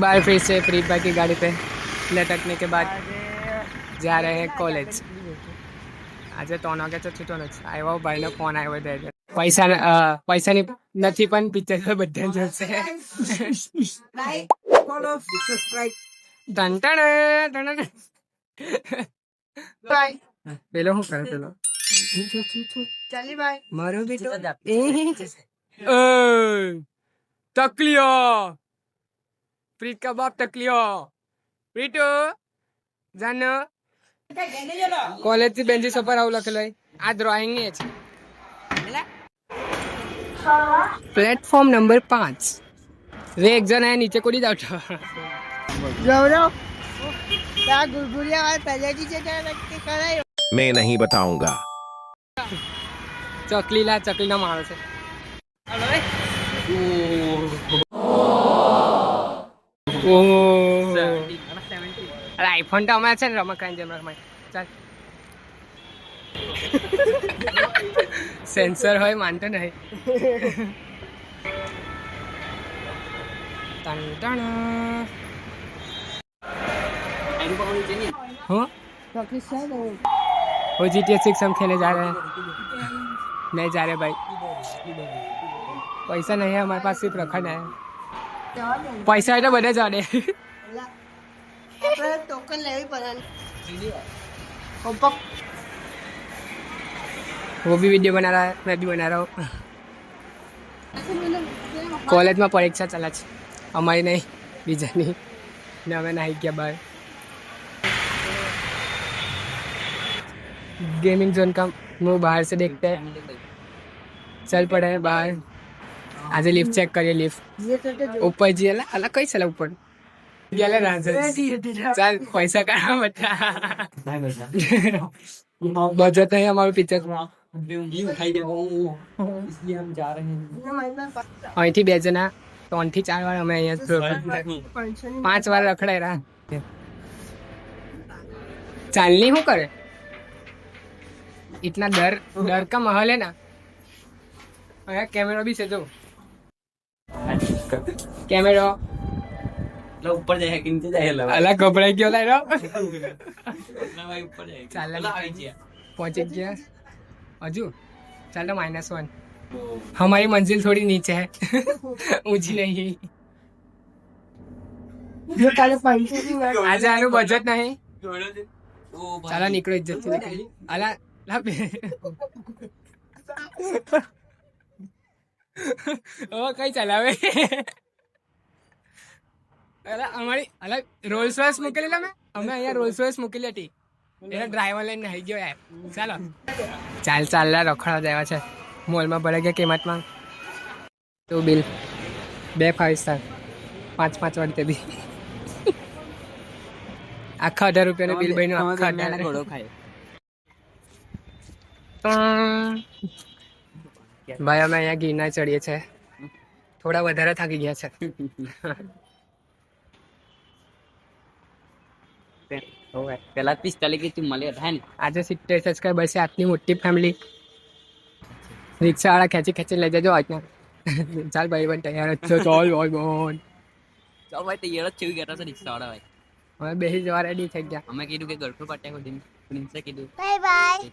बार फिर से प्रीत भाई की गाड़ी पे लटकने के बाद जा रहे हैं कॉलेज. આજે 3 વાગે તો છૂટવાનો જ. આવ્યો ભાઈનો ફોન આવ્યો હતો. પૈસાની નથી પણ પિક્ચર તો બધા જોશે. પેલો શું કરે પેલો? ચાલી ભાઈ મારો બેટો તકલીઓ પ્રીત કા બાપ તકલીઓ પ્રીતો જાનો कॉलेज થી બેન્ચીસ પર આવું લખેલું હોય. આ ડ્રોઈંગ ની છે. प्लेटफॉर्म नंबर 5 वे एक जन है नीचे कूदी जाओ मैं नहीं बताऊंगा. चकलीला चकली ना मारो से अरे आईफोन तो हमारे છે ને રમકડાની જેમ રમાય. ચાલ સેન્સર હોય માનતો નહીં. वो GTA 6 हम खेलने जा रहे हैं. नहीं जा रहे भाई, पैसा नहीं है हमारे पास, सिर्फ रखना है. पैसा है तो बढ़े जाने. टोकन लेवी पड़ेगी. वो भी वीडियो बना रहा है, मैं भी बना रहा हूँ. कॉलेज में परीक्षा चला છે અમારી નહીં બીજાની ને અમે નાહી ગયા બહાર. गेमिंग जोन का मुंह बाहर से देखते हैं. चल पड़े हैं बाहर. आज लिफ्ट चेक करिए. लिफ्ट ऊपर जी अला कई चला ऊपर गेले चल पैसा का बता बजट है हमारे पिक्चर અહીંથી 2 જણા 3 થી 4 વાર અમે અહીંયા 5 વાર રખડાઈ રહ્યા. ચાલની શું કરે? इतना डर का माहौल है ना. कैमरा भी से तो कैमरा ऊपर जाए कि नीचे जाए अलग कपड़े क्यों ला रहा भाई ऊपर जाए चल पहुंच गया अजू. चलो -1. हमारी मंजिल थोड़ी नीचे है ऊंची नहीं. आज आनु बजट नहीं. चलो निकलो इज्जत से निकल. अला કઈ ચલાવે? અમારી અલગ રોલ્સ રોયસ મૂકેલી અમે અહીંયા રોલ્સ રોયસ મૂકેલી હતી. એનો ડ્રાઈવર લઈને આવી ગયો યાર. ચાલો ચાલ રખડા દેવા છે. મોલમાં ભરાઈ ગયા કિંમતમાં તો બિલ 2 5 સ્ટાર 5 વાળી તે બી આખા 18 રૂપિયાનું બિલ બન્યું. આખા 18 ઘોડો ખાય. ભાઈ અમે અહીંયા ગિરનાર ચડીએ છીએ. થોડા વધારે થાકી ગયા છે. પેલા 45 की तुम મળે હતા ને. આજે 70 સબસ્ક્રાઈબર છે. આટલી મોટી ફેમિલી. રિક્ષા વાળા ખેંચી લઈ જજો આજના. ચાલ ભાઈ બન તૈયાર જ છો. ચાલ ભાઈ બન ચાલ ભાઈ તૈયાર જ થઈ ગયા છે રિક્ષા વાળા ભાઈ. હવે બેસી જવા રેડી થઈ ગયા. અમે કીધું કે ગળફો પાટ્યા સુધી પ્રિન્સે કીધું બાય બાય.